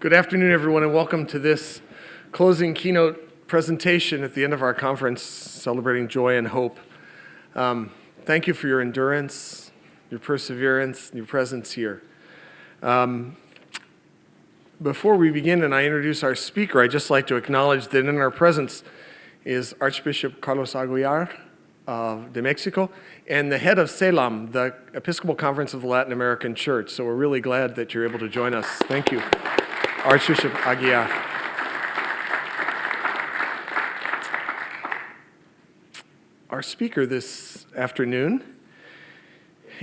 Good afternoon, everyone, and welcome to this closing keynote presentation at the end of our conference, celebrating joy and hope. Thank you for your endurance, your perseverance, and your presence here. Before we begin and I introduce our speaker, I'd just like to acknowledge that in our presence is Archbishop Carlos Aguilar de Mexico, and the head of CELAM, the Episcopal Conference of the Latin American Church. So we're really glad that you're able to join us. Thank you, Archbishop Aguilar. Our speaker this afternoon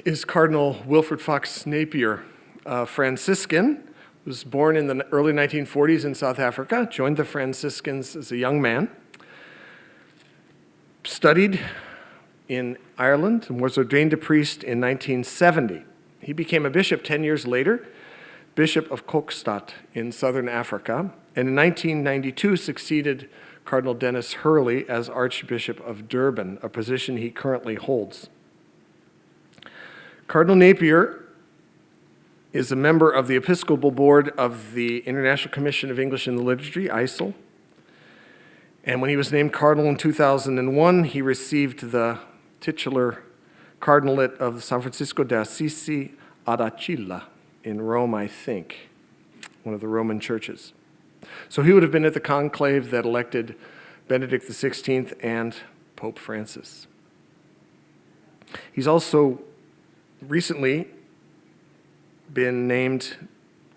is Cardinal Wilfrid Napier, a Franciscan, was born in the early 1940s in South Africa, joined the Franciscans as a young man, studied in Ireland and was ordained a priest in 1970. He became a bishop 10 years later, Bishop of Kokstad in southern Africa, and in 1992 succeeded Cardinal Dennis Hurley as Archbishop of Durban, a position he currently holds. Cardinal Napier is a member of the Episcopal Board of the International Commission of English in the Liturgy, ICEL, and when he was named cardinal in 2001, he received the titular cardinalate of San Francisco de Assisi ad Aquila in Rome, I think, one of the Roman churches. So he would have been at the conclave that elected Benedict XVI and Pope Francis. He's also recently been named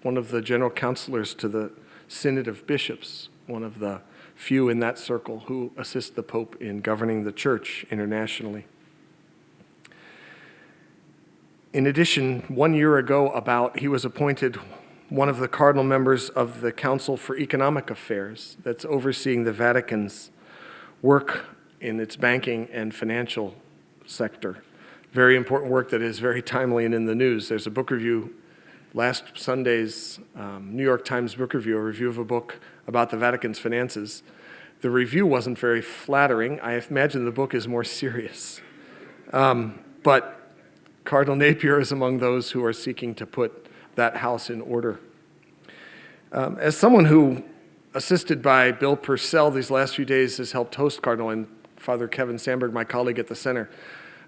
one of the general counselors to the Synod of Bishops, one of the few in that circle who assist the Pope in governing the Church internationally. In addition, 1 year ago he was appointed one of the cardinal members of the Council for Economic Affairs that's overseeing the Vatican's work in its banking and financial sector. Very important work that is very timely and in the news. There's a book review, last Sunday's New York Times book review, a review of a book about the Vatican's finances. The review wasn't very flattering. I imagine the book is more serious. But Cardinal Napier is among those who are seeking to put that house in order. As someone who, assisted by Bill Purcell these last few days, has helped host Cardinal and Father Kevin Sandberg, my colleague at the center,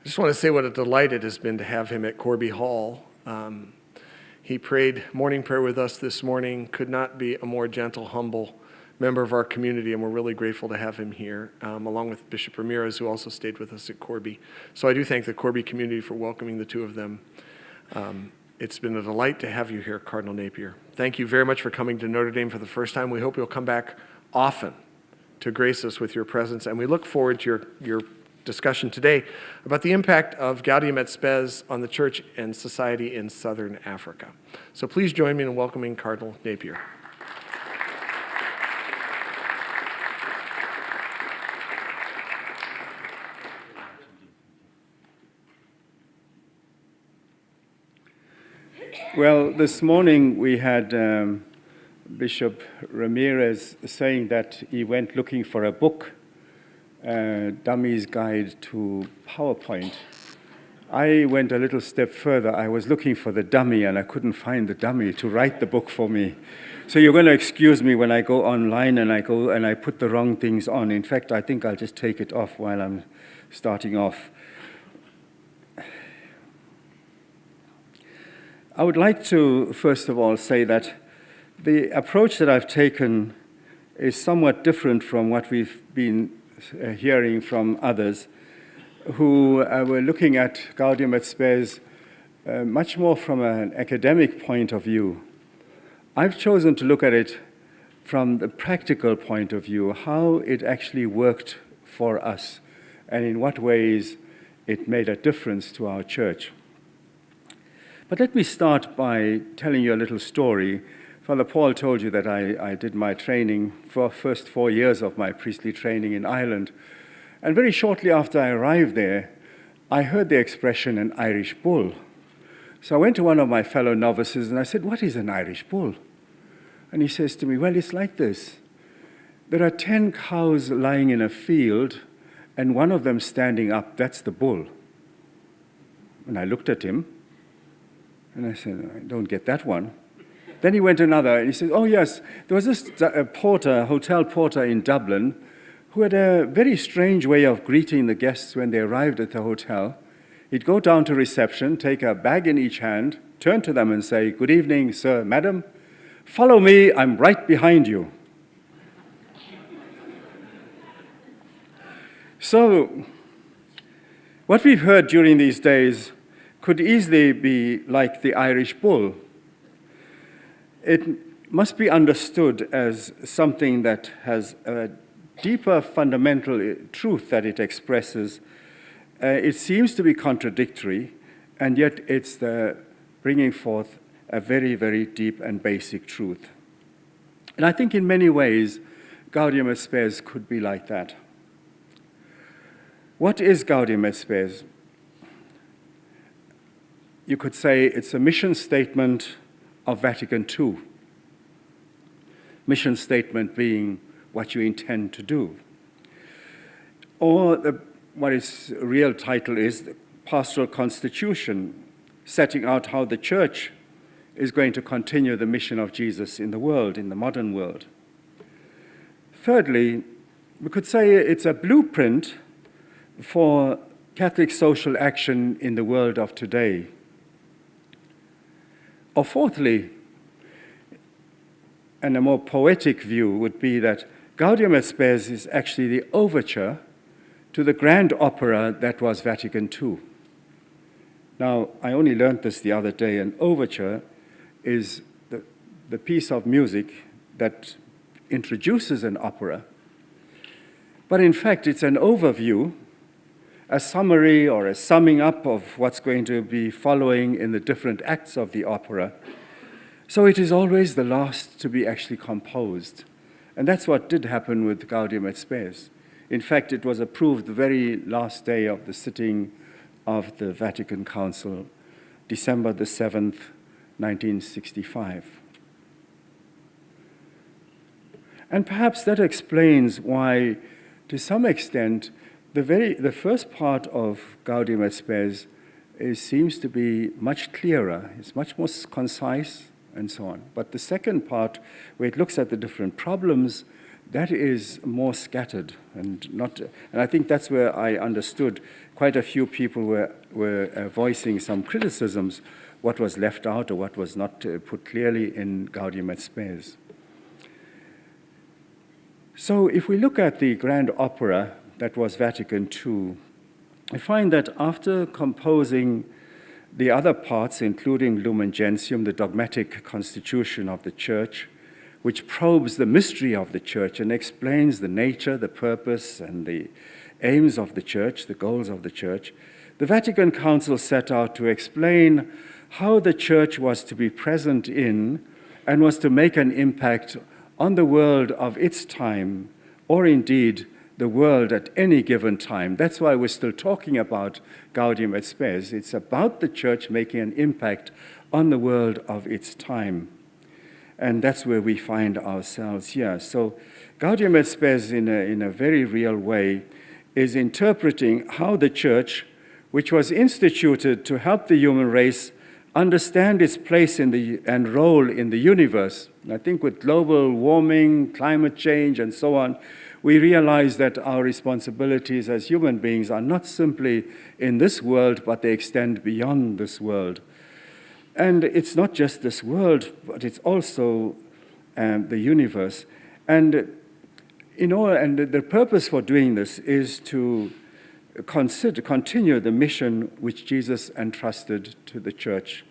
I just want to say what a delight it has been to have him at Corby Hall. He prayed morning prayer with us this morning, could not be a more gentle, humble member of our community, and we're really grateful to have him here, along with Bishop Ramirez, who also stayed with us at Corby. So I do thank the Corby community for welcoming the two of them. It's been a delight to have you here, Cardinal Napier. Thank you very much for coming to Notre Dame for the first time. We hope you'll come back often to grace us with your presence, and we look forward to your discussion today about the impact of Gaudium et Spes on the Church and society in Southern Africa. So please join me in welcoming Cardinal Napier. Well, this morning we had Bishop Ramirez saying that he went looking for a book, Dummy's Guide to PowerPoint. I went a little step further. I was looking for the dummy and I couldn't find the dummy to write the book for me. So you're going to excuse me when I go online and I put the wrong things on. In fact, I think I'll just take it off while I'm starting off. I would like to, first of all, say that the approach that I've taken is somewhat different from what we've been hearing from others who were looking at Gaudium et Spes much more from an academic point of view. I've chosen to look at it from the practical point of view, how it actually worked for us and in what ways it made a difference to our church. But let me start by telling you a little story. Father Paul told you that I did my training for first 4 years of my priestly training in Ireland. And very shortly after I arrived there, I heard the expression, an Irish bull. So I went to one of my fellow novices and I said, "What is an Irish bull?" And he says to me, "Well, it's like this. There are 10 cows lying in a field and one of them standing up, that's the bull." And I looked at him and I said, "I don't get that one." Then he went another, and he said, oh yes, there was this porter, hotel porter in Dublin, who had a very strange way of greeting the guests when they arrived at the hotel. He'd go down to reception, take a bag in each hand, turn to them and say, good evening, sir, madam. Follow me, I'm right behind you. So, what we've heard during these days could easily be like the Irish bull. It must be understood as something that has a deeper fundamental truth that it expresses. It seems to be contradictory, and yet it's the bringing forth a very, very deep and basic truth. And I think in many ways, Gaudium et Spes could be like that. What is Gaudium et Spes? You could say it's a mission statement of Vatican II. Mission statement being what you intend to do. Or what its real title is, the Pastoral Constitution, setting out how the Church is going to continue the mission of Jesus in the world, in the modern world. Thirdly, we could say it's a blueprint for Catholic social action in the world of today. Or fourthly, and a more poetic view would be that Gaudium et Spes is actually the overture to the grand opera that was Vatican II. Now, I only learned this the other day. An overture is the piece of music that introduces an opera, but in fact it's an overview, a summary or a summing up of what's going to be following in the different acts of the opera. So it is always the last to be actually composed. And that's what did happen with Gaudium et Spes. In fact, it was approved the very last day of the sitting of the Vatican Council, December the 7th, 1965. And perhaps that explains why, to some extent, the first part of Gaudium et Spes seems to be much clearer. It's much more concise and so on. But the second part, where it looks at the different problems, that is more scattered and not. And I think that's where I understood quite a few people were voicing some criticisms, what was left out or what was not put clearly in Gaudium et Spes. So if we look at the grand opera that was Vatican II, I find that after composing the other parts, including Lumen Gentium, the dogmatic constitution of the Church, which probes the mystery of the Church and explains the nature, the purpose, and the aims of the Church, the goals of the Church, the Vatican Council set out to explain how the Church was to be present in and was to make an impact on the world of its time, or indeed the world at any given time. That's why we're still talking about Gaudium et Spes. It's about the Church making an impact on the world of its time. And that's where we find ourselves here. So Gaudium et Spes, in a very real way, is interpreting how the Church, which was instituted to help the human race understand its place and role in the universe. And I think with global warming, climate change, and so on, we realize that our responsibilities as human beings are not simply in this world, but they extend beyond this world. And it's not just this world, but it's also the universe. And the purpose for doing this is to continue the mission which Jesus entrusted to the Church,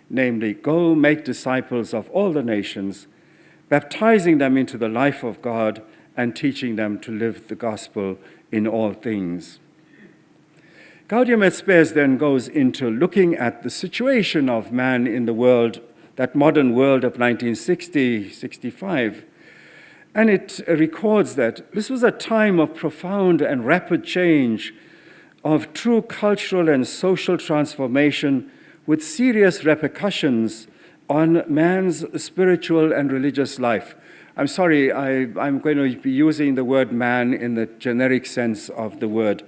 namely, go make disciples of all the nations, baptizing them into the life of God and teaching them to live the gospel in all things. Gaudium et Spes then goes into looking at the situation of man in the world, that modern world of 1960, 65, and it records that this was a time of profound and rapid change, of true cultural and social transformation with serious repercussions on man's spiritual and religious life. I'm sorry, I'm going to be using the word man in the generic sense of the word.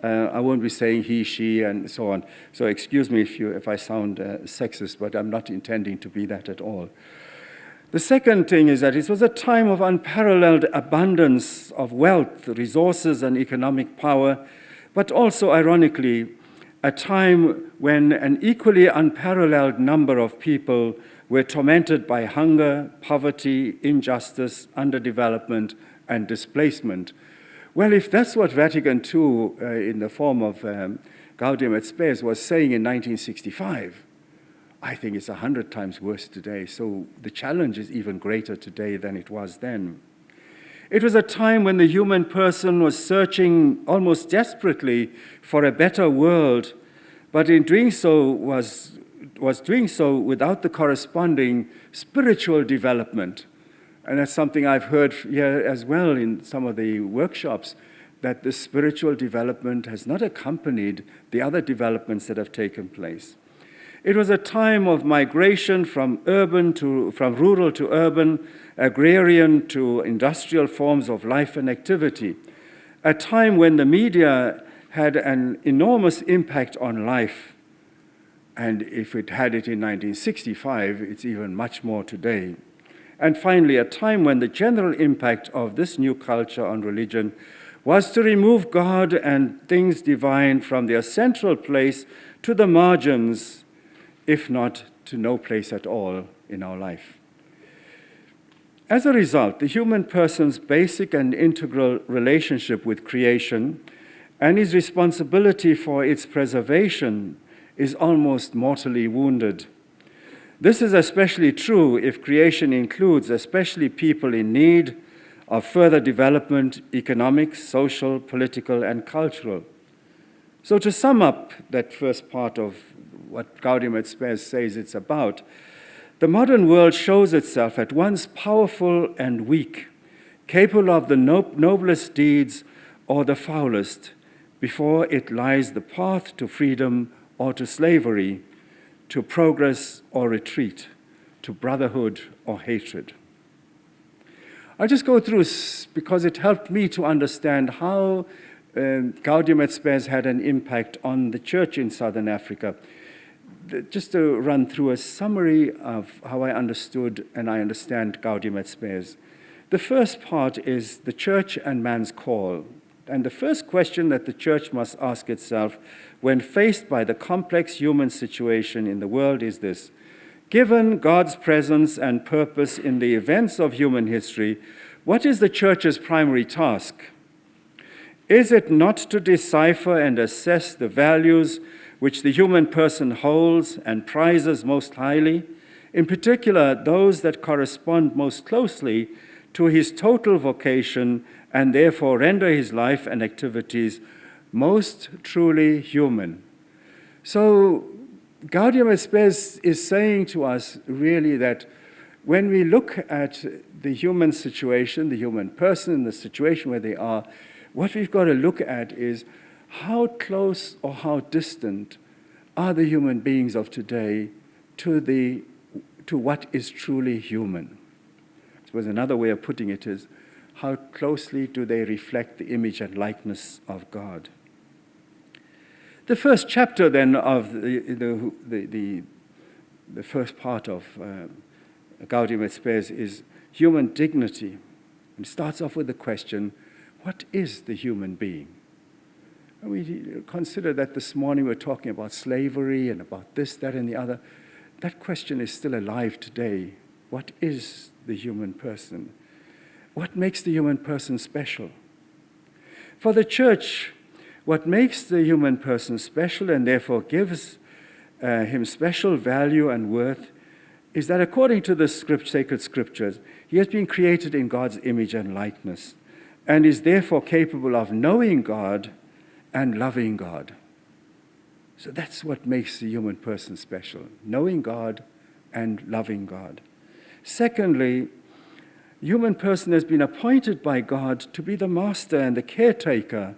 I won't be saying he, she, and so on. So excuse me if I sound sexist, but I'm not intending to be that at all. The second thing is that it was a time of unparalleled abundance of wealth, resources, and economic power, but also, ironically, a time when an equally unparalleled number of people were tormented by hunger, poverty, injustice, underdevelopment, and displacement. Well, if that's what Vatican II, in the form of Gaudium et Spes, was saying in 1965, I think it's 100 times worse today. So the challenge is even greater today than it was then. It was a time when the human person was searching almost desperately for a better world, but in doing so was doing so without the corresponding spiritual development. And that's something I've heard here as well in some of the workshops, that the spiritual development has not accompanied the other developments that have taken place. It was a time of migration from rural to urban, agrarian to industrial forms of life and activity. A time when the media had an enormous impact on life. And if it had it in 1965, it's even much more today. And finally, a time when the general impact of this new culture on religion was to remove God and things divine from their central place to the margins, if not to no place at all in our life. As a result, the human person's basic and integral relationship with creation and his responsibility for its preservation is almost mortally wounded. This is especially true if creation includes especially people in need of further development, economic, social, political, and cultural. So to sum up that first part of what Gaudium et Spes says it's about, the modern world shows itself at once powerful and weak, capable of the noblest deeds or the foulest, before it lies the path to freedom or to slavery, to progress or retreat, to brotherhood or hatred. I'll just go through because it helped me to understand how Gaudium et Spes had an impact on the church in Southern Africa. Just to run through a summary of how I understood and I understand Gaudium et Spes. The first part is the church and man's call. And the first question that the church must ask itself when faced by the complex human situation in the world is this: given God's presence and purpose in the events of human history, what is the church's primary task? Is it not to decipher and assess the values which the human person holds and prizes most highly, in particular those that correspond most closely to his total vocation and therefore render his life and activities most truly human? So Gaudium et Spes is saying to us really that when we look at the human situation, the human person, the situation where they are, what we've got to look at is how close or how distant are the human beings of today to what is truly human? I suppose another way of putting it is, how closely do they reflect the image and likeness of God? The first chapter then of the first part of Gaudium et Spes is human dignity. It starts off with the question, what is the human being? And we consider that this morning we're talking about slavery and about this, that, and the other. That question is still alive today. What is the human person? What makes the human person special? For the church, what makes the human person special and therefore gives him special value and worth is that according to the sacred scriptures, he has been created in God's image and likeness and is therefore capable of knowing God and loving God. So that's what makes the human person special, knowing God and loving God. Secondly, the human person has been appointed by God to be the master and the caretaker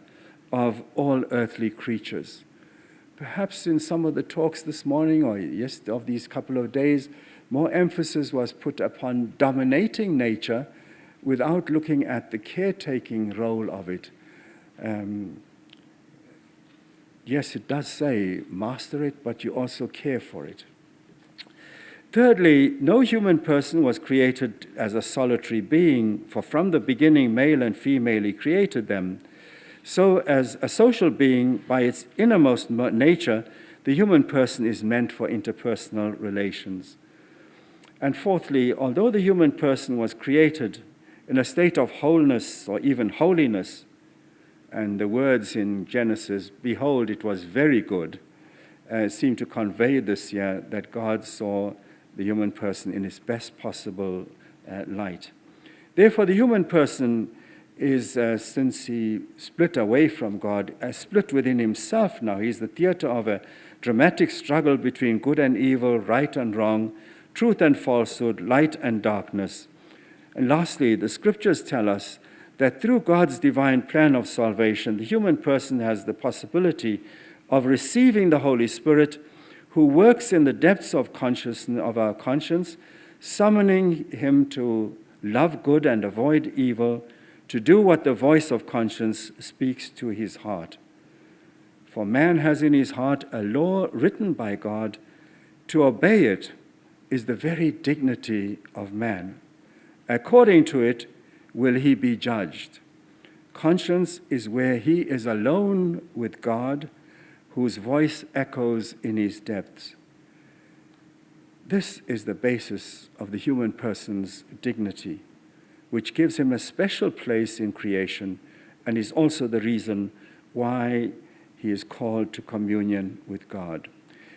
of all earthly creatures. Perhaps in some of the talks this morning or of these couple of days, more emphasis was put upon dominating nature without looking at the caretaking role of it. Yes, it does say master it, but you also care for it. Thirdly, no human person was created as a solitary being, for from the beginning, male and female, he created them. So as a social being, by its innermost nature, the human person is meant for interpersonal relations. And fourthly, although the human person was created in a state of wholeness or even holiness, and the words in Genesis, behold, it was very good, seem to convey this here, that God saw the human person in his best possible light. Therefore, the human person is, since he split away from God, split within himself now. He's the theater of a dramatic struggle between good and evil, right and wrong, truth and falsehood, light and darkness. And lastly, the scriptures tell us that through God's divine plan of salvation, the human person has the possibility of receiving the Holy Spirit, who works in the depths of consciousness of our conscience, summoning him to love good and avoid evil, to do what the voice of conscience speaks to his heart. For man has in his heart a law written by God. To obey it is the very dignity of man. According to it will he be judged. Conscience is where he is alone with God, whose voice echoes in his depths. This is the basis of the human person's dignity, which gives him a special place in creation and is also the reason why he is called to communion with God.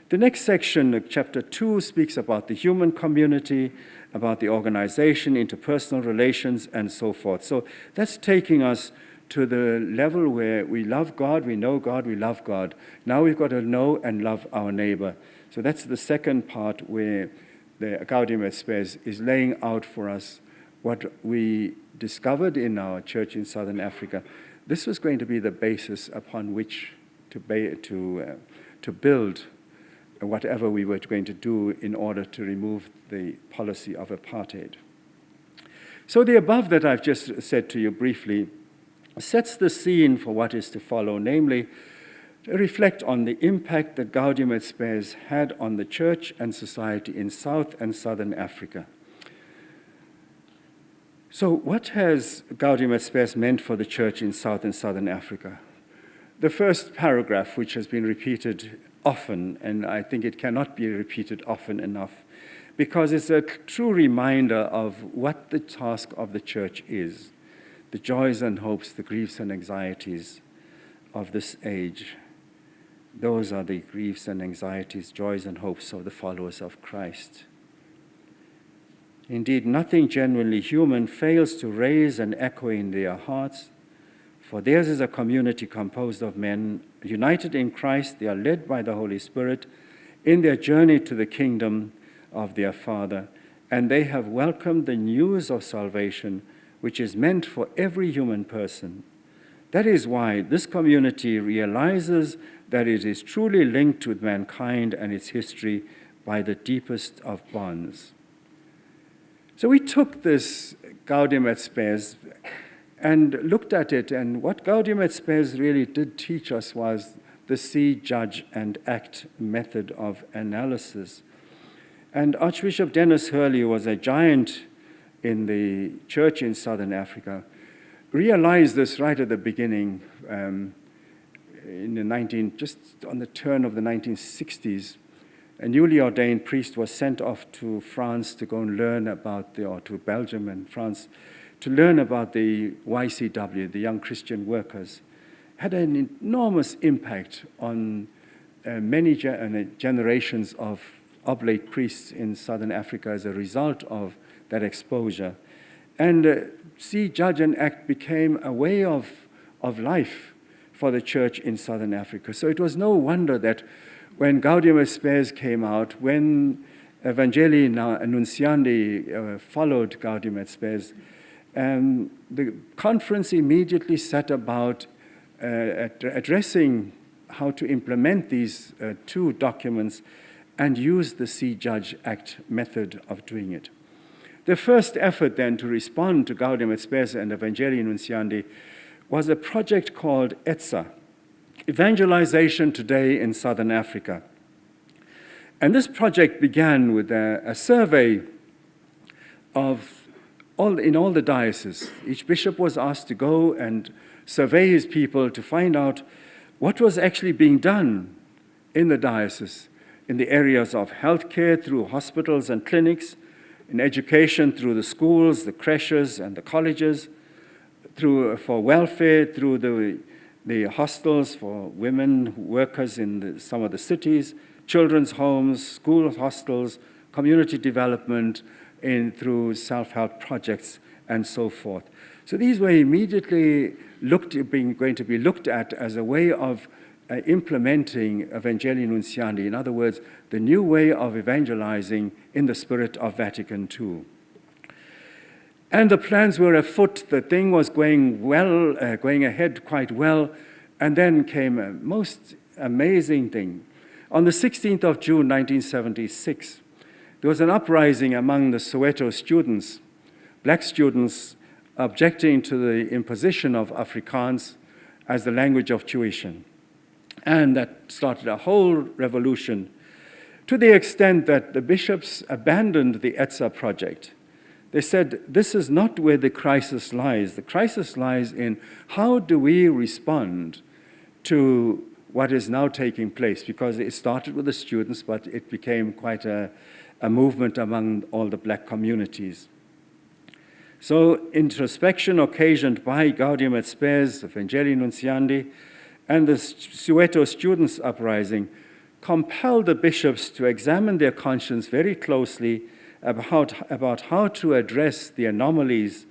The next section, chapter 2, speaks about the human community, about the organization, interpersonal relations, and so forth. So that's taking us to the level where we love God, we know God, we love God. Now we've got to know and love our neighbor. So that's the second part where the Gaudium et Spes is laying out for us what we discovered in our church in Southern Africa. This was going to be the basis upon which to build whatever we were going to do in order to remove the policy of apartheid. So the above that I've just said to you briefly sets the scene for what is to follow, namely, to reflect on the impact that Gaudium et Spes had on the church and society in South and Southern Africa. So what has Gaudium et Spes meant for the church in South and Southern Africa? The first paragraph, which has been repeated often, and I think it cannot be repeated often enough, because it's a true reminder of what the task of the church is, the joys and hopes, the griefs and anxieties of this age. Those are the griefs and anxieties, joys and hopes of the followers of Christ. Indeed, nothing genuinely human fails to raise and echo in their hearts, for theirs is a community composed of men united in Christ. They are led by the Holy Spirit in their journey to the kingdom of their Father, and they have welcomed the news of salvation, which is meant for every human person. That is why this community realizes that it is truly linked with mankind and its history by the deepest of bonds. So we took this Gaudium et Spes and looked at it, and what Gaudium et Spes really did teach us was the see, judge, and act method of analysis. And Archbishop Dennis Hurley was a giant in the church in Southern Africa, realized this right at the beginning, just on the turn of the 1960s. A newly ordained priest was sent off to France to go and learn about to Belgium and France, to learn about the YCW, the Young Christian Workers. Had an enormous impact on many generations of oblate priests in Southern Africa as a result of that exposure. And see, judge, and act became a way of life for the church in Southern Africa. So it was no wonder that when Gaudium et Spes came out, when Evangelii Nuntiandi followed Gaudium et Spes, the conference immediately set about addressing how to implement these two documents and use the see, judge, act method of doing it. The first effort then to respond to Gaudium et Spes and Evangelii Nuntiandi was a project called ETSA, Evangelization Today in Southern Africa. And this project began with a survey of in all the dioceses. Each bishop was asked to go and survey his people to find out what was actually being done in the diocese, in the areas of healthcare through hospitals and clinics, in education through the schools, the creches, and the colleges, for welfare through the hostels for women workers in some of the cities, children's homes, school hostels, community development, through self-help projects, and so forth. So these were immediately going to be looked at as a way of implementing Evangelii Nuntiandi, in other words, the new way of evangelizing in the spirit of Vatican II. And the plans were afoot. The thing was going ahead quite well, and then came a most amazing thing. On the 16th of June, 1976, there was an uprising among the Soweto students, black students, objecting to the imposition of Afrikaans as the language of tuition. And that started a whole revolution, to the extent that the bishops abandoned the ETSA project. They said, this is not where the crisis lies. The crisis lies in how do we respond to what is now taking place, because it started with the students, but it became quite a movement among all the black communities. So introspection occasioned by Gaudium et Spes, Evangelii Nuntiandi, and the Soweto students' uprising compelled the bishops to examine their conscience very closely about how to address the anomalies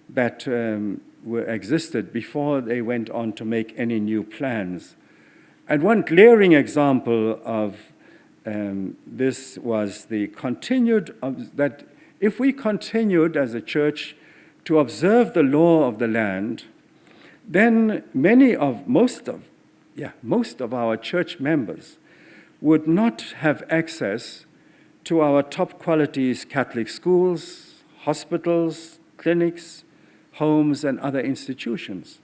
that existed before they went on to make any new plans. And one glaring example of this was the that if we continued as a church to observe the law of the land, then most of our church members would not have access to our top qualities Catholic schools, hospitals, clinics, homes, and other institutions.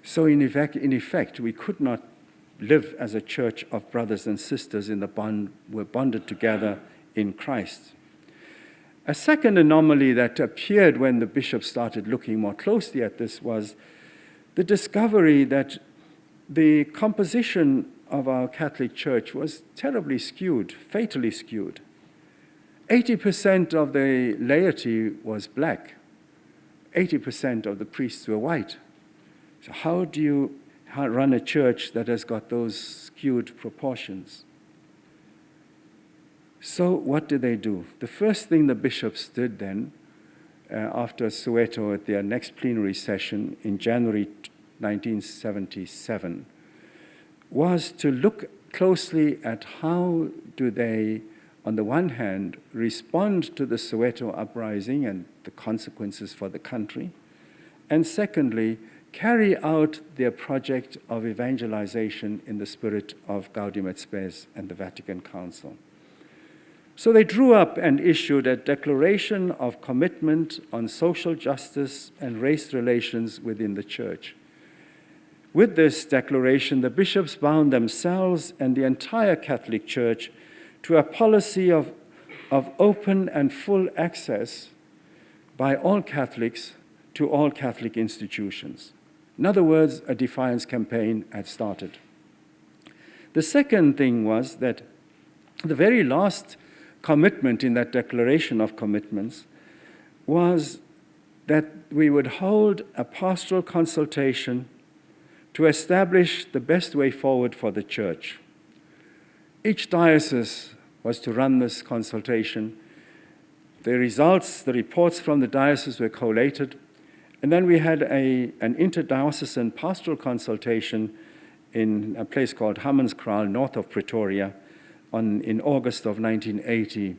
So in effect, we could not live as a church of brothers and sisters we're bonded together in Christ. A second anomaly that appeared when the bishops started looking more closely at this was the discovery that the composition of our Catholic Church was terribly skewed, fatally skewed. 80% of the laity was black. 80% of the priests were white. So how do you run a church that has got those skewed proportions? So what did they do? The first thing the bishops did then, after Soweto at their next plenary session in January 1977, was to look closely at how do they, on the one hand, respond to the Soweto uprising and the consequences for the country, and secondly, carry out their project of evangelization in the spirit of Gaudium et Spes and the Vatican Council. So they drew up and issued a declaration of commitment on social justice and race relations within the church. With this declaration, the bishops bound themselves and the entire Catholic Church to a policy of open and full access by all Catholics to all Catholic institutions. In other words, a defiance campaign had started. The second thing was that the very last commitment in that declaration of commitments was that we would hold a pastoral consultation to establish the best way forward for the church. Each diocese was to run this consultation. The results, the reports from the diocese were collated, and then we had an interdiocesan pastoral consultation in a place called Hammanskraal, north of Pretoria, in August of 1980.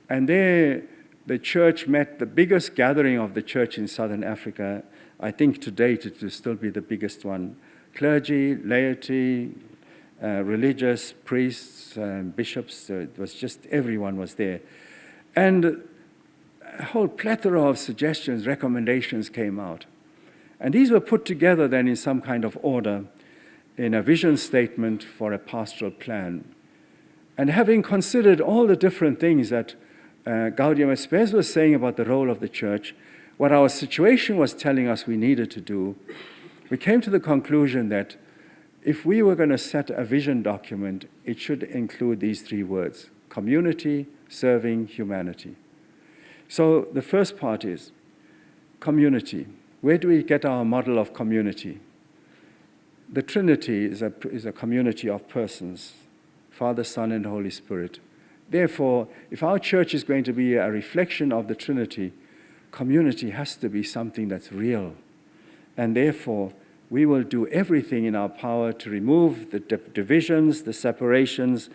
And there, the church met, the biggest gathering of the church in Southern Africa. I think to date it will still be the biggest one. Clergy, laity, religious, priests, bishops, it was just everyone was there. And a whole plethora of suggestions, recommendations came out. And these were put together then in some kind of order in a vision statement for a pastoral plan. And having considered all the different things that Gaudium et Spes was saying about the role of the church, what our situation was telling us we needed to do, we came to the conclusion that if we were going to set a vision document, it should include these three words: community, serving, humanity. So the first part is community. Where do we get our model of community? The Trinity is a community of persons, Father, Son, and Holy Spirit. Therefore, if our church is going to be a reflection of the Trinity, community has to be something that's real. And therefore, we will do everything in our power to remove the divisions, the separations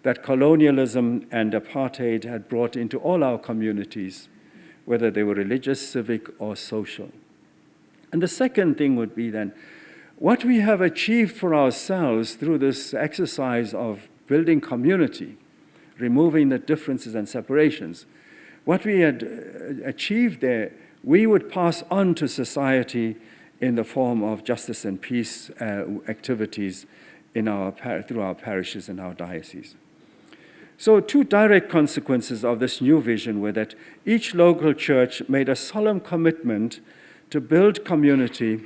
that colonialism and apartheid had brought into all our communities, whether they were religious, civic, or social. And the second thing would be then, what we have achieved for ourselves through this exercise of building community, removing the differences and separations, what we had achieved there, we would pass on to society in the form of justice and peace activities through our parishes and our dioceses. So two direct consequences of this new vision were that each local church made a solemn commitment to build community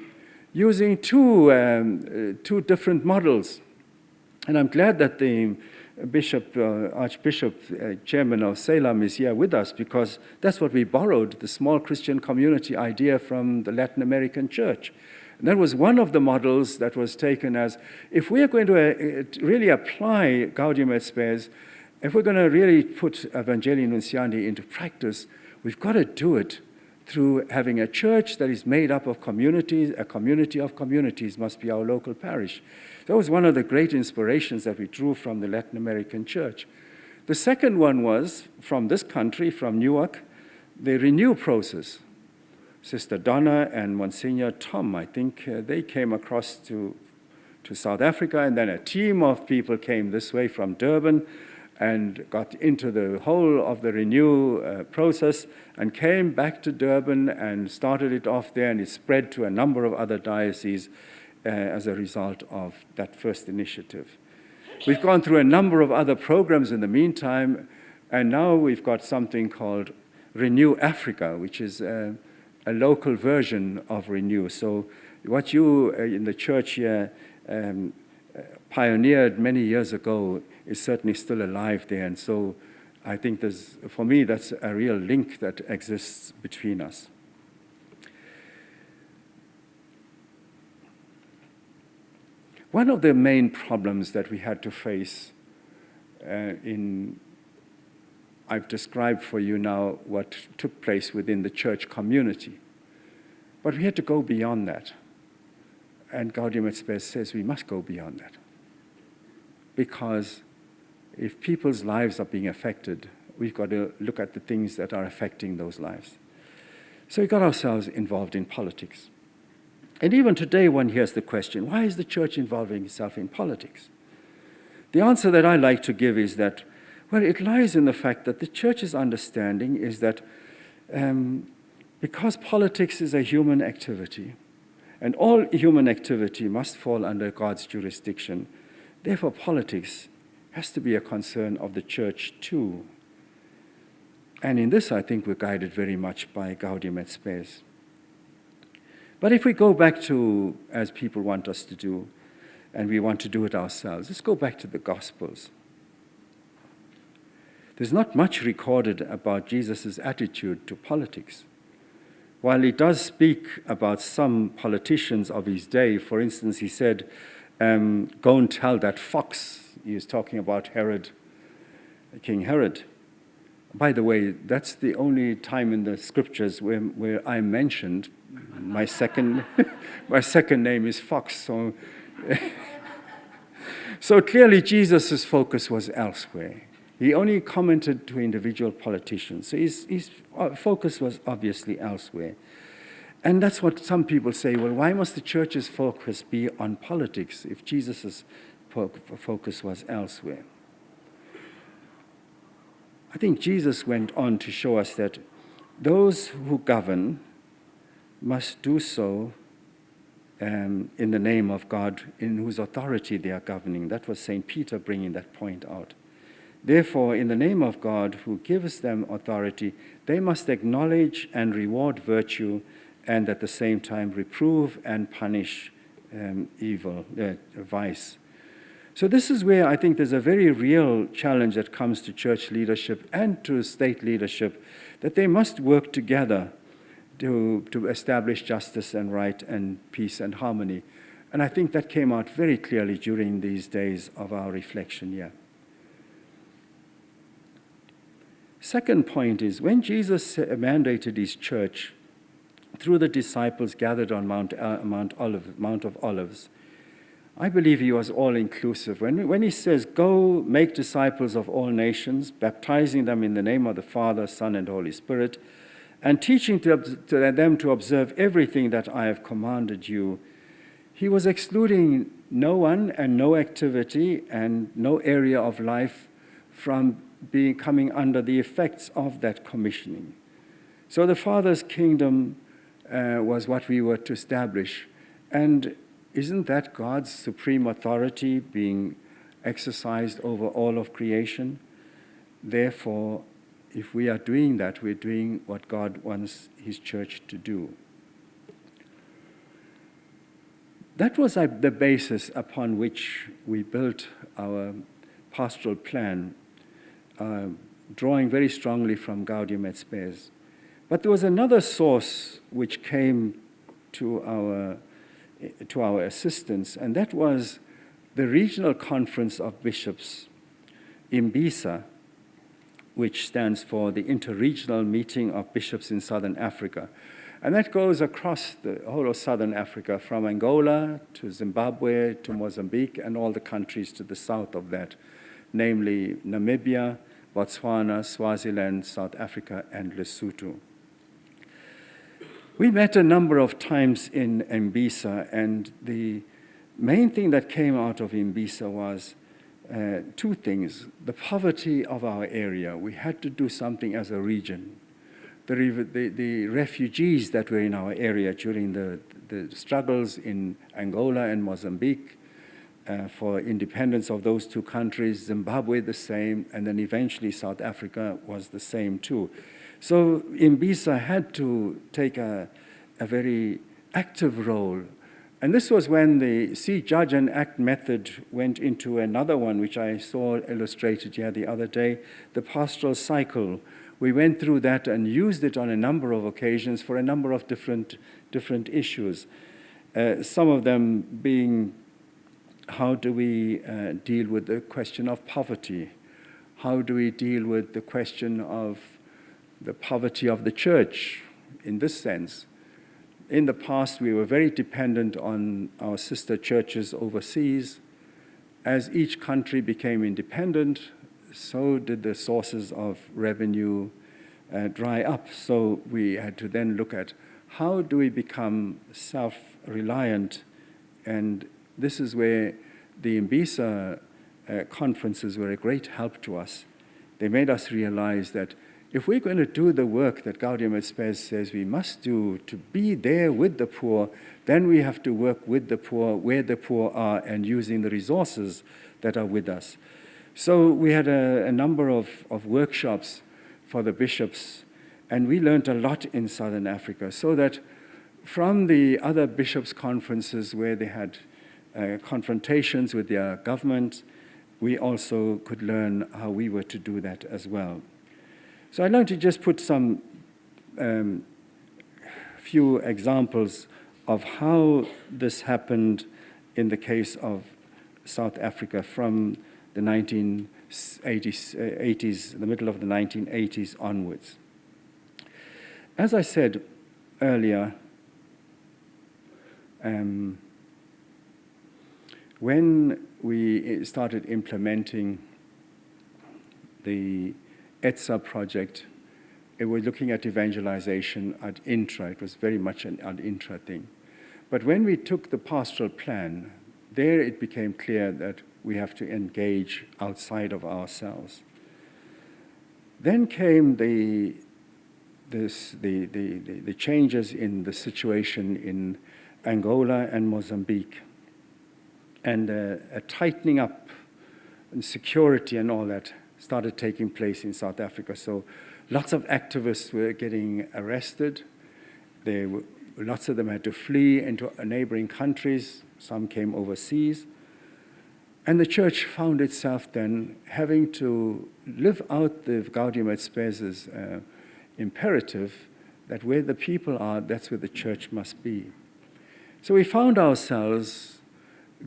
using two different models. And I'm glad that the Archbishop, Chairman of Salem is here with us, because that's what we borrowed, the small Christian community idea from the Latin American church. And that was one of the models that was taken as, if we are going to really apply Gaudium et Spes, if we're going to really put Evangelii Nuntiandi into practice, we've got to do it through having a church that is made up of communities. A community of communities must be our local parish. That was one of the great inspirations that we drew from the Latin American church. The second one was, from this country, from Newark, the Renew process. Sister Donna and Monsignor Tom, I think they came across to South Africa, and then a team of people came this way from Durban and got into the whole of the Renew process and came back to Durban and started it off there, and it spread to a number of other dioceses as a result of that first initiative. We've gone through a number of other programs in the meantime, and now we've got something called Renew Africa, which is a local version of Renew. So what you in the church here pioneered many years ago is certainly still alive there. And so I think for me, that's a real link that exists between us. One of the main problems that we had to face I've described for you now what took place within the church community. But we had to go beyond that. And Gaudium et Spes says we must go beyond that. Because if people's lives are being affected, we've got to look at the things that are affecting those lives. So we got ourselves involved in politics. And even today one hears the question, why is the church involving itself in politics? The answer that I like to give is that, well, it lies in the fact that the church's understanding is that because politics is a human activity, and all human activity must fall under God's jurisdiction, therefore politics has to be a concern of the church too. And in this, I think we're guided very much by Gaudium et Spes. But if we go back to, as people want us to do, and we want to do it ourselves, let's go back to the Gospels. There's not much recorded about Jesus' attitude to politics. While he does speak about some politicians of his day, for instance, he said, go and tell that fox. He was talking about Herod, King Herod. By the way, that's the only time in the scriptures where I mentioned my second name is Fox. So clearly Jesus' focus was elsewhere. He only commented to individual politicians. So his focus was obviously elsewhere. And that's what some people say, well, why must the church's focus be on politics if Jesus' focus was elsewhere? I think Jesus went on to show us that those who govern must do so in the name of God, in whose authority they are governing. That was St. Peter bringing that point out. Therefore, in the name of God, who gives them authority, they must acknowledge and reward virtue, and at the same time reprove and punish evil, vice. So this is where I think there's a very real challenge that comes to church leadership and to state leadership, that they must work together to establish justice and right and peace and harmony. And I think that came out very clearly during these days of our reflection here. Second point is, when Jesus mandated his church through the disciples gathered on Mount of Olives, I believe he was all-inclusive. When he says, go make disciples of all nations, baptizing them in the name of the Father, Son, and Holy Spirit, and teaching them to observe everything that I have commanded you, he was excluding no one and no activity and no area of life from coming under the effects of that commissioning. So the Father's kingdom was what we were to establish. And isn't that God's supreme authority being exercised over all of creation? Therefore, if we are doing that, we're doing what God wants his church to do. That was the basis upon which we built our pastoral plan, drawing very strongly from Gaudium et Spes. But there was another source which came to our assistance, and that was the Regional Conference of Bishops, IMBISA, which stands for the Interregional Meeting of Bishops in Southern Africa. And that goes across the whole of Southern Africa, from Angola to Zimbabwe to Mozambique and all the countries to the south of that, namely Namibia, Botswana, Swaziland, South Africa, and Lesotho. We met a number of times in Mbisa, and the main thing that came out of Mbisa was two things. The poverty of our area. We had to do something as a region. The refugees that were in our area during the struggles in Angola and Mozambique for independence of those two countries, Zimbabwe the same, and then eventually South Africa was the same too. So Mbisa had to take a very active role. And this was when the see, judge, and act method went into another one, which I saw illustrated here the other day, the pastoral cycle. We went through that and used it on a number of occasions for a number of different issues. Some of them being, how do we deal with the question of poverty? How do we deal with the question of the poverty of the church in this sense? In the past, we were very dependent on our sister churches overseas. As each country became independent, so did the sources of revenue dry up. So we had to then look at how do we become self-reliant, and this is where the Mbisa conferences were a great help to us. They made us realize that if we're going to do the work that Gaudium et Spes says we must do to be there with the poor, then we have to work with the poor, where the poor are, and using the resources that are with us. So we had a number of workshops for the bishops, and we learned a lot in Southern Africa, so that from the other bishops' conferences where they had confrontations with their government, we also could learn how we were to do that as well. So I'd like to just put some few examples of how this happened in the case of South Africa from the 1980s, the middle of the 1980s onwards. As I said earlier, when we started implementing the ETSA project, it was looking at evangelization ad intra. It was very much an ad intra thing. But when we took the pastoral plan, there it became clear that we have to engage outside of ourselves. Then came the changes in the situation in Angola and Mozambique. And a tightening up and security and all that started taking place in South Africa. So lots of activists were getting arrested. Lots of them had to flee into neighboring countries. Some came overseas. And the church found itself then having to live out the Gaudium et Spes' imperative that where the people are, that's where the church must be. So we found ourselves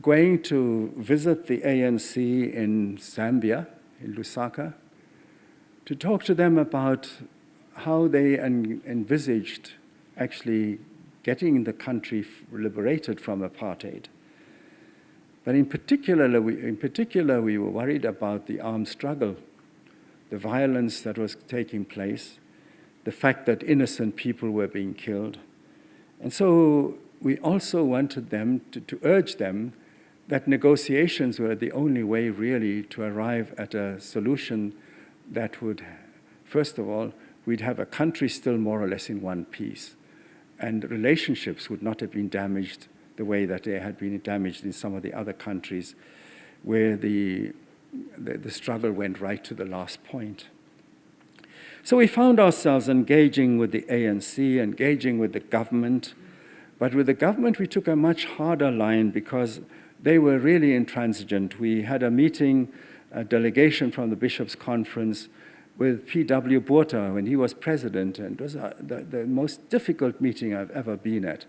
going to visit the ANC in Zambia, in Lusaka, to talk to them about how they envisaged actually getting the country liberated from apartheid. But in particular, we were worried about the armed struggle, the violence that was taking place, the fact that innocent people were being killed. And so we also wanted them to urge them that negotiations were the only way really to arrive at a solution that would, first of all, we'd have a country still more or less in one piece, and relationships would not have been damaged the way that they had been damaged in some of the other countries where the struggle went right to the last point. So we found ourselves engaging with the ANC, engaging with the government, but with the government we took a much harder line because they were really intransigent. We had a meeting, a delegation from the Bishops' Conference with P.W. Botha when he was president, and it was the most difficult meeting I've ever been at,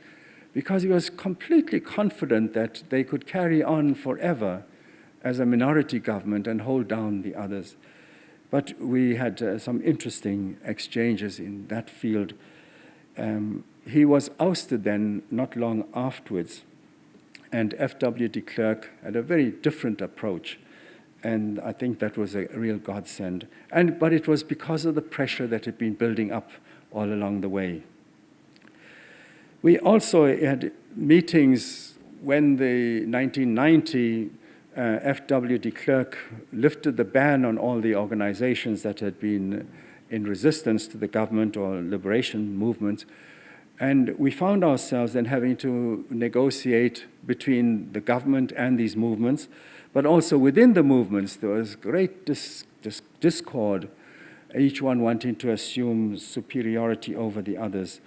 because he was completely confident that they could carry on forever as a minority government and hold down the others. But we had some interesting exchanges in that field. He was ousted then, not long afterwards, and F.W. de Klerk had a very different approach, and I think that was a real godsend. But it was because of the pressure that had been building up all along the way. We also had meetings when the 1990 F.W. de Klerk lifted the ban on all the organizations that had been in resistance to the government or liberation movements. And we found ourselves then having to negotiate between the government and these movements, but also within the movements there was great discord, each one wanting to assume superiority over the others.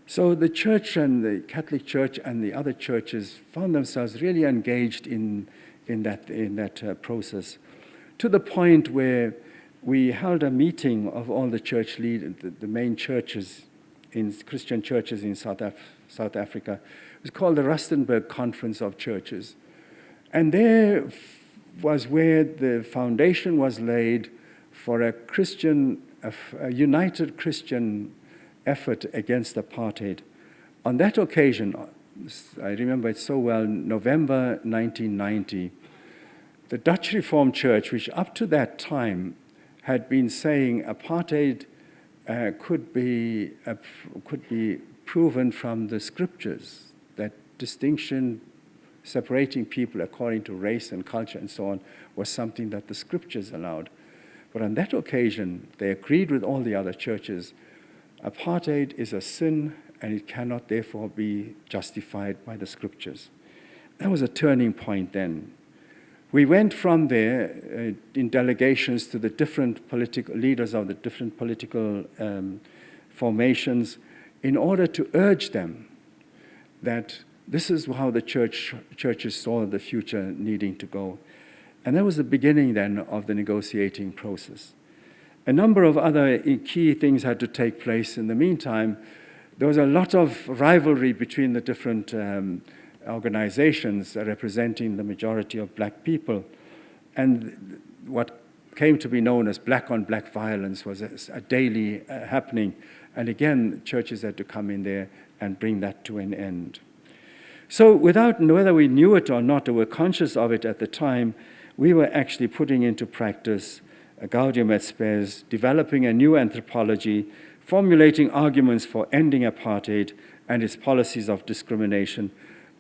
So the church and the Catholic Church and the other churches found themselves really engaged in that process, to the point where we held a meeting of all the church leaders, the main churches, in Christian churches in South Africa. It was called the Rustenburg Conference of Churches. And there was where the foundation was laid for a united Christian effort against apartheid. On that occasion, I remember it so well, November 1990, the Dutch Reformed Church, which up to that time had been saying apartheid could be proven from the scriptures, that distinction, separating people according to race and culture and so on, was something that the scriptures allowed. But on that occasion, they agreed with all the other churches, apartheid is a sin and it cannot therefore be justified by the scriptures. That was a turning point then. We went from there in delegations to the different political leaders of the different political formations in order to urge them that this is how the churches saw the future needing to go. And that was the beginning then of the negotiating process. A number of other key things had to take place. In the meantime, there was a lot of rivalry between the different organizations representing the majority of black people. And what came to be known as black-on-black violence was a daily happening. And again, churches had to come in there and bring that to an end. So whether we knew it or not, or were conscious of it at the time, we were actually putting into practice a Gaudium et Spes, developing a new anthropology, formulating arguments for ending apartheid and its policies of discrimination,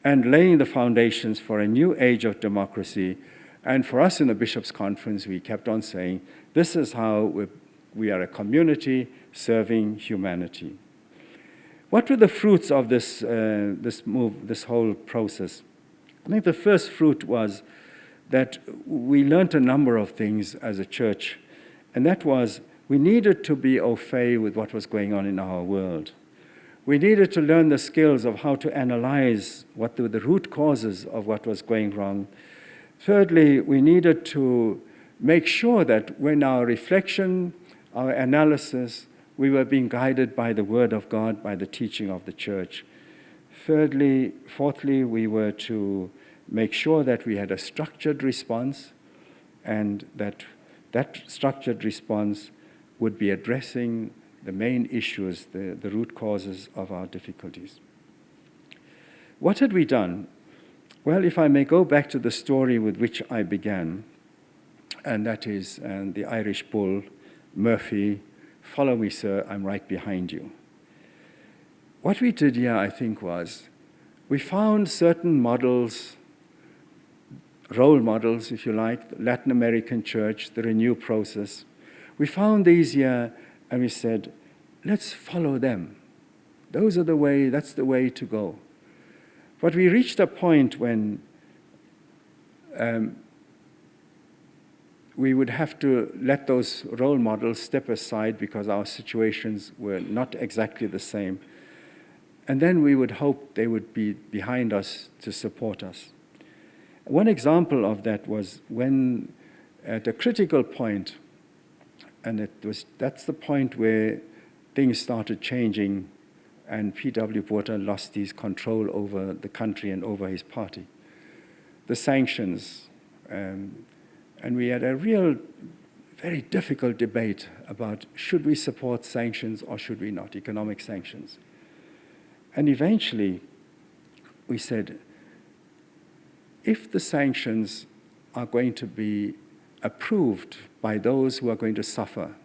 and laying the foundations for a new age of democracy. And for us in the Bishops' Conference, we kept on saying, this is how we are a community serving humanity. What were the fruits of this whole process? I think the first fruit was that we learned a number of things as a church, and that was we needed to be au fait with what was going on in our world. We needed to learn the skills of how to analyze what were the root causes of what was going wrong. Thirdly, we needed to make sure that when our reflection, our analysis, we were being guided by the Word of God, by the teaching of the church. Fourthly, we were to make sure that we had a structured response, and that structured response would be addressing the main issues, the root causes of our difficulties. What had we done? Well, if I may go back to the story with which I began, and that is the Irish bull, Murphy, "Follow me, sir, I'm right behind you." What we did here, I think, was we found certain models, role models, if you like, the Latin American church, the Renew process. We found these here, and we said, let's follow them. That's the way to go. But we reached a point when we would have to let those role models step aside because our situations were not exactly the same. And then we would hope they would be behind us to support us. One example of that was when at a critical point, and that's the point where things started changing and P.W. Botha lost his control over the country and over his party. The sanctions, and we had a real, very difficult debate about should we support sanctions or should we not, economic sanctions. And eventually, we said, if the sanctions are going to be approved by those who are going to suffer,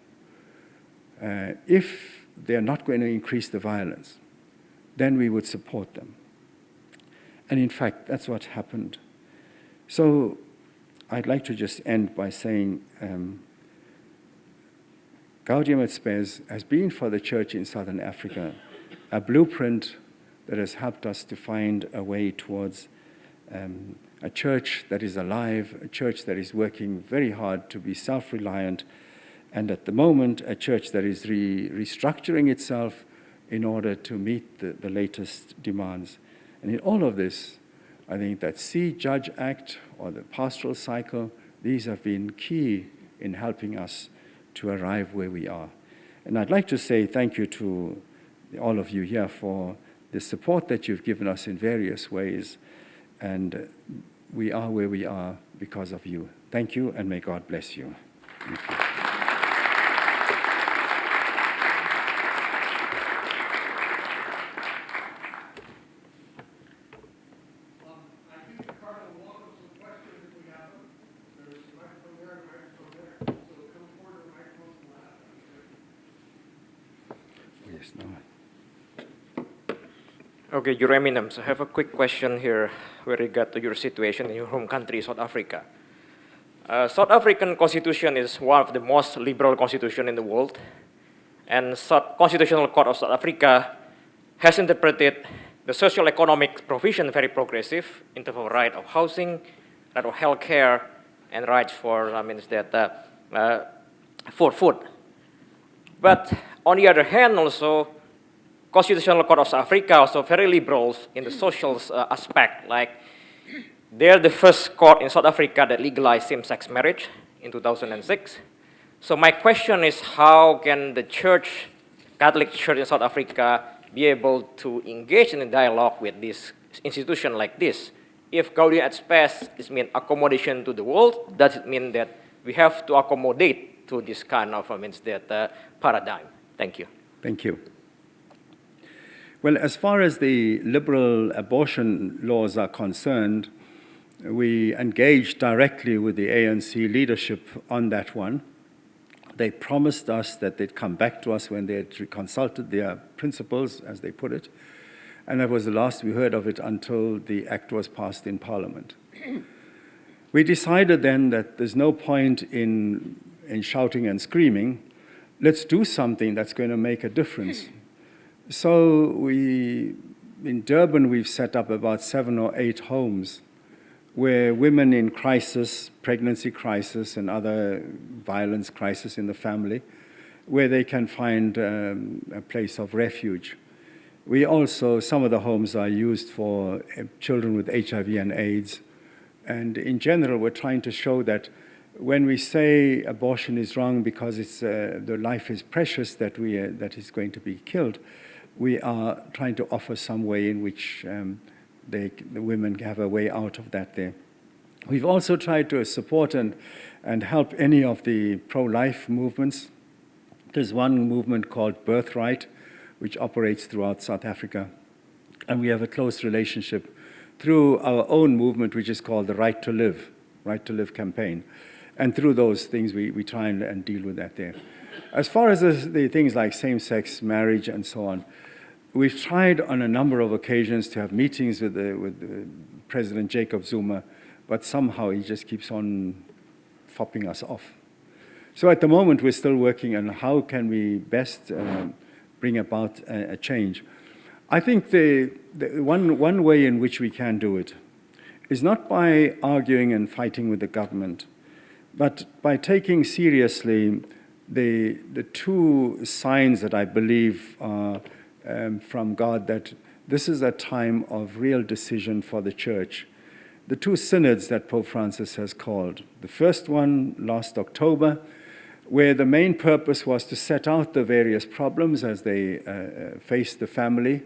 if they're not going to increase the violence, then we would support them. And in fact, that's what happened. So I'd like to just end by saying Gaudium at Spes has been for the church in Southern Africa a blueprint that has helped us to find a way towards a church that is alive, a church that is working very hard to be self-reliant, and at the moment, a church that is restructuring itself in order to meet the latest demands. And in all of this, I think that See, Judge, Act, or the pastoral cycle, these have been key in helping us to arrive where we are. And I'd like to say thank you to all of you here for the support that you've given us in various ways. And we are where we are because of you. Thank you, and may God bless you. Thank you. Okay, Your Eminence, I have a quick question here with regard to your situation in your home country, South Africa. South African constitution is one of the most liberal constitutions in the world, and Constitutional Court of South Africa has interpreted the social economic provision very progressive in terms of right of housing, right of health care, and rights for for food. But on the other hand, also, Constitutional Court of South Africa also very liberal in the social aspect. Like, they're the first court in South Africa that legalized same-sex marriage in 2006. So my question is, how can the church, Catholic Church in South Africa, be able to engage in a dialogue with this institution like this? If Gaudium et Spes is mean accommodation to the world, does it mean that we have to accommodate to this kind of paradigm? Thank you. Thank you. Well, as far as the liberal abortion laws are concerned, we engaged directly with the ANC leadership on that one. They promised us that they'd come back to us when they had consulted their principles, as they put it, and that was the last we heard of it until the act was passed in Parliament. We decided then that there's no point in shouting and screaming. Let's do something that's going to make a difference. So in Durban, we've set up about 7 or 8 homes where women in crisis, pregnancy crisis, and other violence crisis in the family, where they can find a place of refuge. We also, some of the homes are used for children with HIV and AIDS. And in general, we're trying to show that when we say abortion is wrong because it's, the life is precious that is going to be killed, we are trying to offer some way in which the women have a way out of that there. We've also tried to support and help any of the pro-life movements. There's one movement called Birthright, which operates throughout South Africa. And we have a close relationship through our own movement, which is called the Right to Live campaign. And through those things, we try and deal with that there. As far as the things like same-sex marriage and so on, we've tried on a number of occasions to have meetings with President Jacob Zuma, but somehow he just keeps on fopping us off. So at the moment, we're still working on how can we best bring about a change. I think the one way in which we can do it is not by arguing and fighting with the government, but by taking seriously the two signs that I believe are from God, that this is a time of real decision for the church. The two synods that Pope Francis has called. The first one last October, where the main purpose was to set out the various problems as they face the family,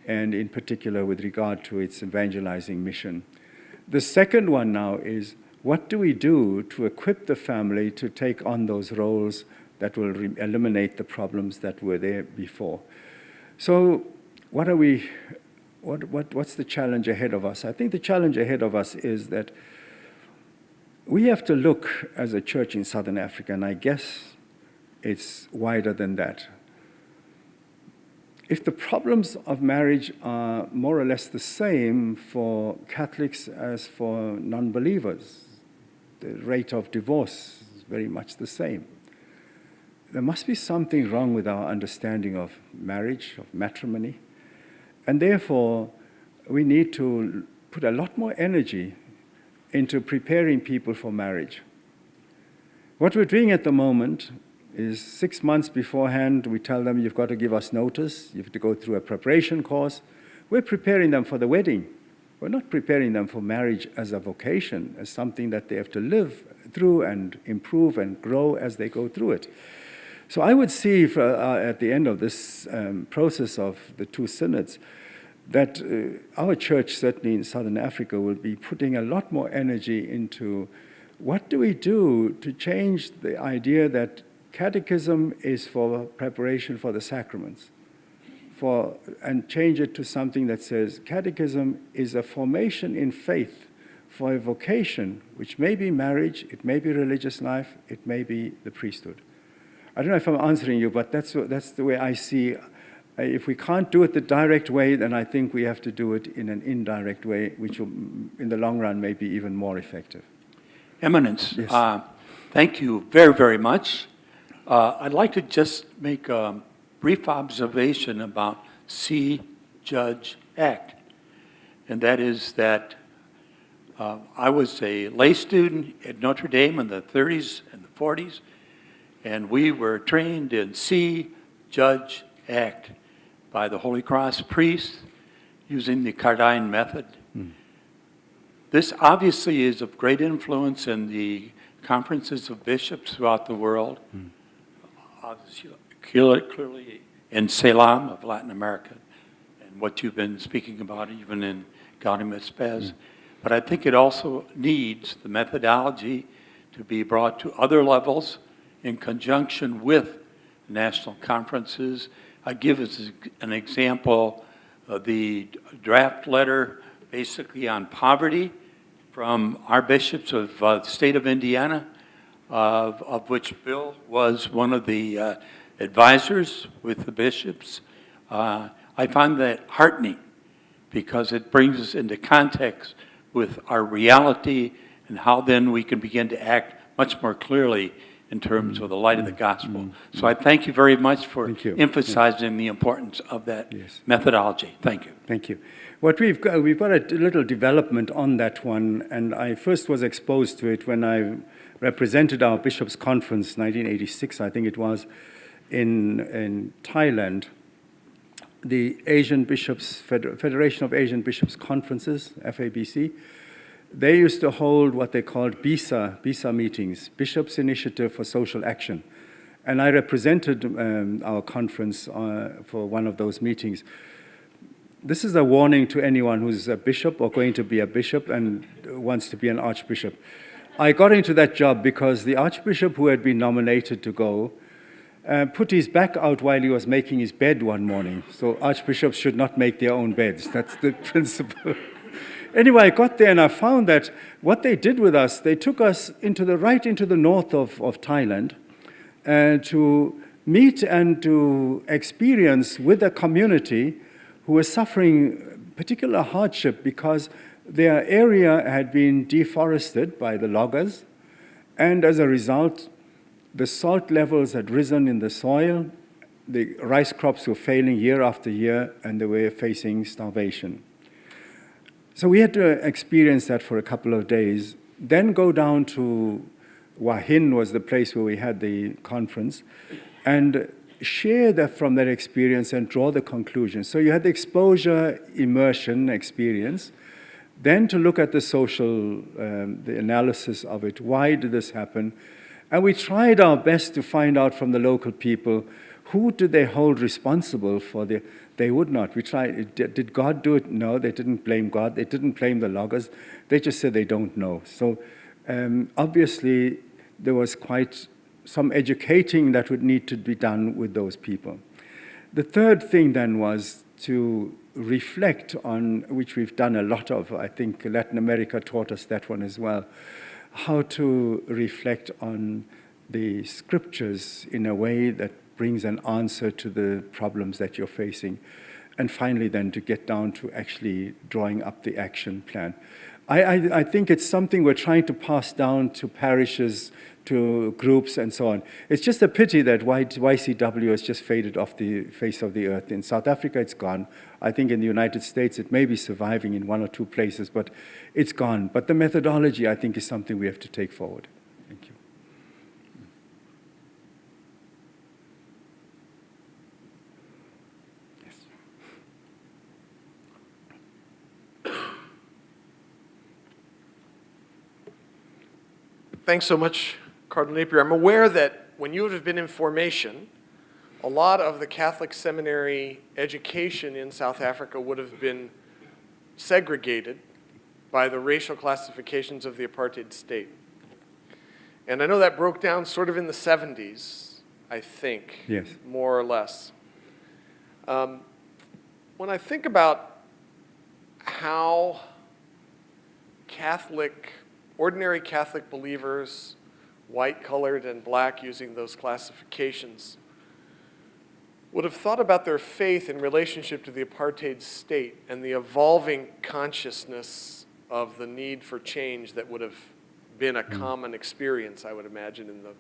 and in particular with regard to its evangelizing mission. The second one now is, what do we do to equip the family to take on those roles that will eliminate the problems that were there before? So what's the challenge ahead of us? I think the challenge ahead of us is that we have to look as a church in Southern Africa, and I guess it's wider than that. If the problems of marriage are more or less the same for Catholics as for non-believers, the rate of divorce is very much the same. There must be something wrong with our understanding of marriage, of matrimony, and therefore we need to put a lot more energy into preparing people for marriage. What we're doing at the moment is 6 months beforehand, we tell them, you've got to give us notice, you have to go through a preparation course. We're preparing them for the wedding. We're not preparing them for marriage as a vocation, as something that they have to live through and improve and grow as they go through it. So I would see at the end of this process of the two synods that our church, certainly in Southern Africa, will be putting a lot more energy into what do we do to change the idea that catechism is for preparation for the sacraments, and change it to something that says catechism is a formation in faith for a vocation, which may be marriage, it may be religious life, it may be the priesthood. I don't know if I'm answering you, but that's the way I see. If we can't do it the direct way, then I think we have to do it in an indirect way, which will, in the long run, may be even more effective. Eminence, Yes. Thank you very, very much. I'd like to just make a brief observation about See, Judge, Act. And that is that I was a lay student at Notre Dame in the 30s and the 40s, and we were trained in See, Judge, Act by the Holy Cross priests using the Cardinal method. This obviously is of great influence in the conferences of bishops throughout the world, clearly in Ceylon of Latin America, and what you've been speaking about even in Gaudium et Spes. But I think it also needs the methodology to be brought to other levels in conjunction with national conferences. I give as an example the draft letter basically on poverty from our bishops of the state of Indiana, of which Bill was one of the advisors with the bishops. I find that heartening because it brings us into context with our reality and how then we can begin to act much more clearly in terms of the light of the gospel. So I thank you very much for Thank you. emphasizing the importance of that Yes. methodology. Thank you. Thank you. What we've got a little development on that one, and I first was exposed to it when I represented our bishops' conference, 1986, I think it was, in Thailand. The Asian Bishops Federation of Asian Bishops Conferences, FABC, they used to hold what they called BISA meetings, Bishops' Initiative for Social Action. And I represented our conference for one of those meetings. This is a warning to anyone who's a bishop or going to be a bishop and wants to be an archbishop. I got into that job because the archbishop who had been nominated to go put his back out while he was making his bed one morning. So archbishops should not make their own beds. That's the principle. Anyway, I got there and I found that what they did with us, they took us right into the north of Thailand to meet and to experience with a community who was suffering particular hardship because their area had been deforested by the loggers, and as a result, the salt levels had risen in the soil, the rice crops were failing year after year, and they were facing starvation. So we had to experience that for a couple of days, then go down to Wahin was the place where we had the conference, and share from that experience and draw the conclusion. So you had the exposure, immersion experience, then to look at the social, the analysis of it. Why did this happen? And we tried our best to find out from the local people, who did they hold responsible for they would not. We tried, did God do it? No, they didn't blame God. They didn't blame the loggers. They just said they don't know. So obviously, there was quite some educating that would need to be done with those people. The third thing then was to reflect on, which we've done a lot of, I think Latin America taught us that one as well, how to reflect on the scriptures in a way that brings an answer to the problems that you're facing. And finally then to get down to actually drawing up the action plan. I think it's something we're trying to pass down to parishes, to groups and so on. It's just a pity that YCW has just faded off the face of the earth. In South Africa, it's gone. I think in the United States, it may be surviving in one or two places, but it's gone. But the methodology, I think, is something we have to take forward. Thank you. Thanks so much, Cardinal Napier. I'm aware that when you would have been in formation, a lot of the Catholic seminary education in South Africa would have been segregated by the racial classifications of the apartheid state. And I know that broke down sort of in the 70s, I think, Yes. more or less. When I think about how ordinary Catholic believers, white, colored, and black, using those classifications, would have thought about their faith in relationship to the apartheid state and the evolving consciousness of the need for change that would have been a common experience, I would imagine, in the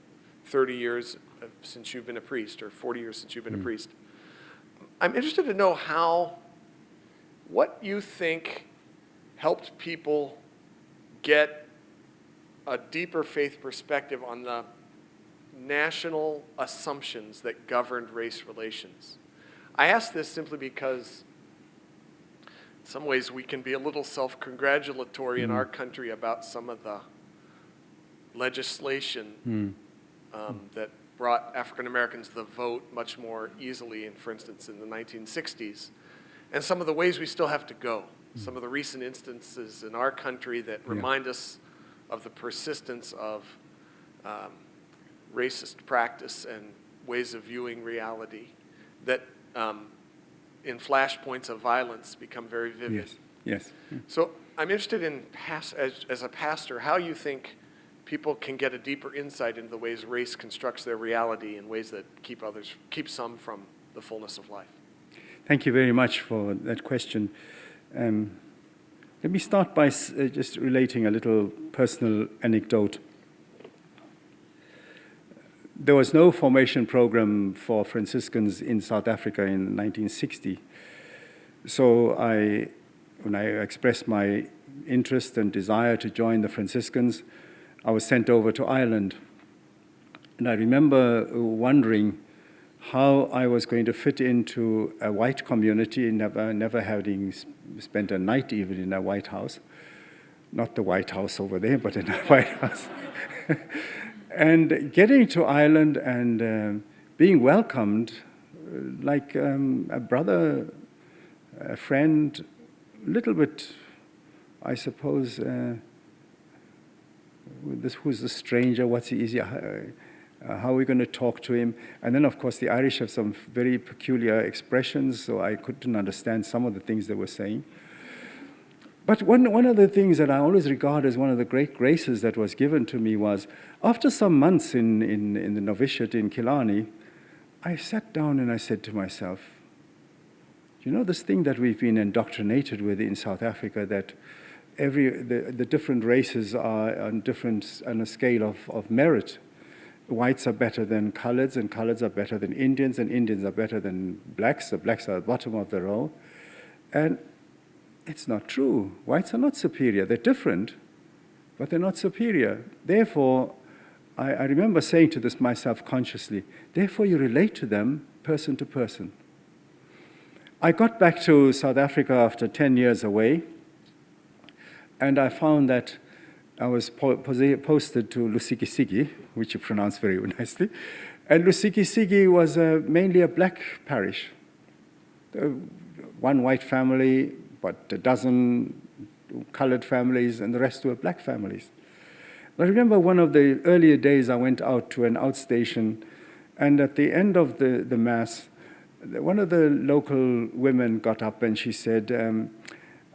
30 years since you've been a priest, or 40 years since you've been a priest. I'm interested to know what you think helped people get a deeper faith perspective on the national assumptions that governed race relations. I ask this simply because in some ways we can be a little self-congratulatory in our country about some of the legislation that brought African Americans the vote much more easily, for instance, in the 1960s, and some of the ways we still have to go. Some of the recent instances in our country that remind us of the persistence of racist practice and ways of viewing reality that in flashpoints of violence become very vivid. Yes. So I'm interested in, as a pastor, how you think people can get a deeper insight into the ways race constructs their reality in ways that keep some from the fullness of life. Thank you very much for that question. Let me start by just relating a little personal anecdote. there was no formation program for Franciscans in South Africa in 1960. So when I expressed my interest and desire to join the Franciscans, I was sent over to Ireland. And I remember wondering how I was going to fit into a white community, never having spent a night even in a White House. Not the White House over there, but in a White House. And getting to Ireland and being welcomed like a brother, a friend, a little bit, I suppose, who's the stranger, what's easy, how are we going to talk to him? And then, of course, the Irish have some very peculiar expressions, so I couldn't understand some of the things they were saying. But one of the things that I always regard as one of the great graces that was given to me was, after some months in the novitiate in Killarney, I sat down and I said to myself, you know, this thing that we've been indoctrinated with in South Africa, that the different races are on a scale of merit. Whites are better than coloreds, and coloreds are better than Indians, and Indians are better than blacks. The blacks are at the bottom of the row. And it's not true. Whites are not superior. They're different, but they're not superior. Therefore, I remember saying to this myself consciously, therefore you relate to them person to person. I got back to South Africa after 10 years away, and I found that I was posted to Lusikisiki, which you pronounce very nicely, and Lusikisiki was mainly a black parish. One white family, but a dozen colored families, and the rest were black families. I remember one of the earlier days I went out to an outstation, and at the end of the Mass, one of the local women got up and she said,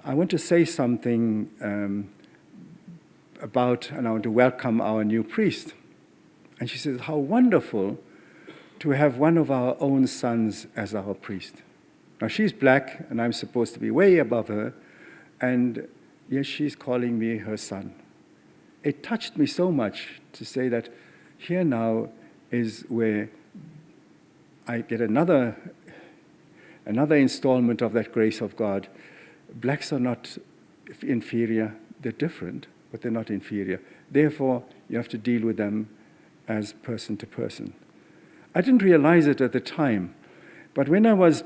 I want to say something about, and I want to welcome our new priest. And she says, how wonderful to have one of our own sons as our priest. Now, she's black, and I'm supposed to be way above her, and yes, she's calling me her son. It touched me so much to say that here now is where I get another installment of that grace of God. Blacks are not inferior, they're different, but they're not inferior. Therefore, you have to deal with them as person to person. I didn't realize it at the time, but when I was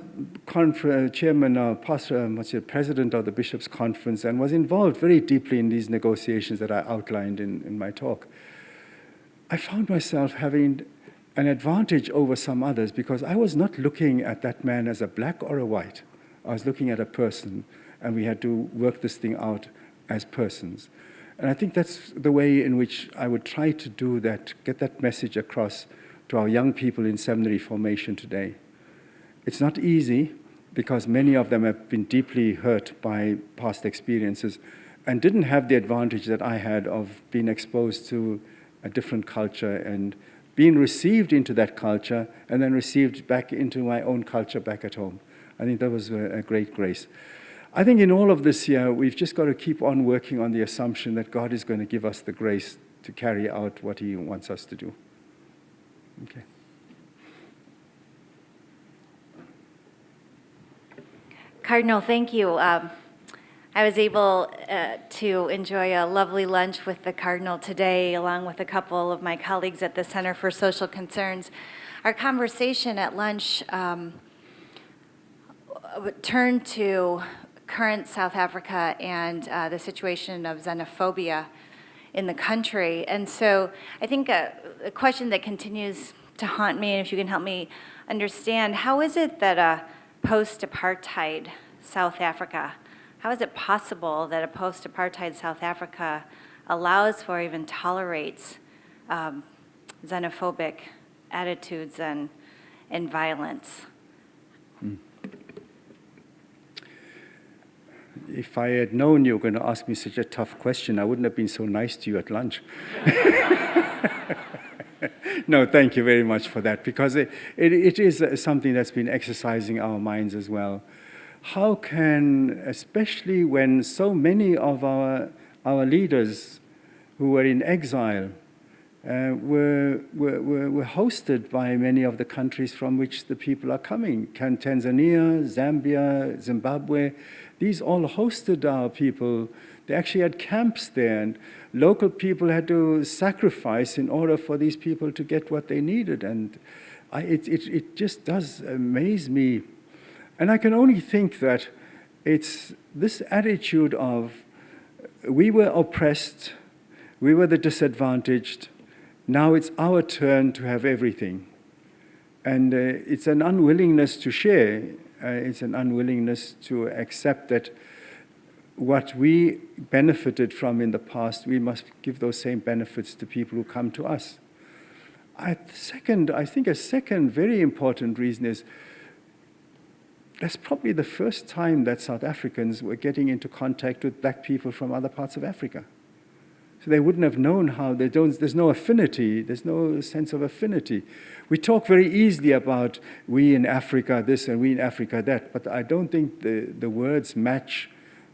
chairman or president of the Bishops' Conference and was involved very deeply in these negotiations that I outlined in my talk, I found myself having an advantage over some others because I was not looking at that man as a black or a white. I was looking at a person, and we had to work this thing out as persons. And I think that's the way in which I would try to do that, get that message across to our young people in seminary formation today. It's not easy because many of them have been deeply hurt by past experiences and didn't have the advantage that I had of being exposed to a different culture and being received into that culture and then received back into my own culture back at home. I think that was a great grace. I think in all of this here, we've just got to keep on working on the assumption that God is going to give us the grace to carry out what he wants us to do. Okay. Cardinal, thank you. I was able to enjoy a lovely lunch with the Cardinal today, along with a couple of my colleagues at the Center for Social Concerns. Our conversation at lunch turned to current South Africa and the situation of xenophobia in the country. And so I think a question that continues to haunt me, and if you can help me understand, how is it that a post-apartheid South Africa, how is it possible that a post-apartheid South Africa allows for, even tolerates xenophobic attitudes and violence? If I had known you were going to ask me such a tough question, I wouldn't have been so nice to you at lunch. No, thank you very much for that, because it is something that's been exercising our minds as well. How can, especially when so many of our leaders who were in exile, were hosted by many of the countries from which the people are coming. Tanzania, Zambia, Zimbabwe, these all hosted our people. They actually had camps there, and local people had to sacrifice in order for these people to get what they needed. And it just does amaze me. And I can only think that it's this attitude of we were oppressed, we were the disadvantaged, now it's our turn to have everything. And it's an unwillingness to share. It's an unwillingness to accept that what we benefited from in the past, we must give those same benefits to people who come to us. I think a second very important reason is that's probably the first time that South Africans were getting into contact with black people from other parts of Africa. So they wouldn't have known how, there's no affinity, there's no sense of affinity. We talk very easily about we in Africa this and we in Africa that, but I don't think the words match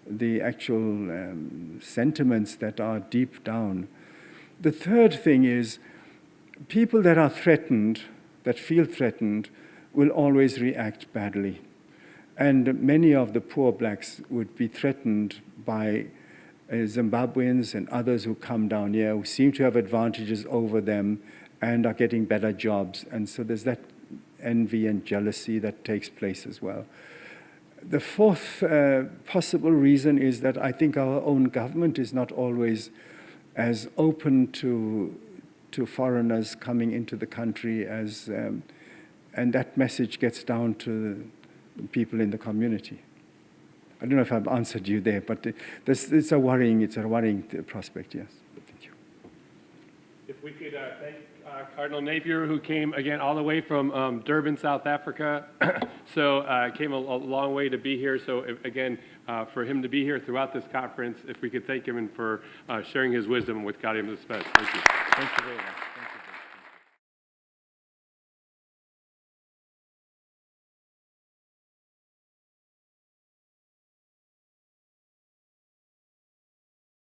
the actual sentiments that are deep down. The third thing is people that are threatened, that feel threatened, will always react badly. And many of the poor blacks would be threatened by Zimbabweans and others who come down here who seem to have advantages over them and are getting better jobs. And so there's that envy and jealousy that takes place as well. The fourth possible reason is that I think our own government is not always as open to foreigners coming into the country as, and that message gets down to the people in the community. I don't know if I've answered you there, but it's a worrying prospect, yes. Thank you. If we could thank Cardinal Napier, who came again all the way from Durban, South Africa. So came a long way to be here. So again, for him to be here throughout this conference, if we could thank him and for sharing his wisdom with Gaudium and Spes. Thank you. Thank you very much.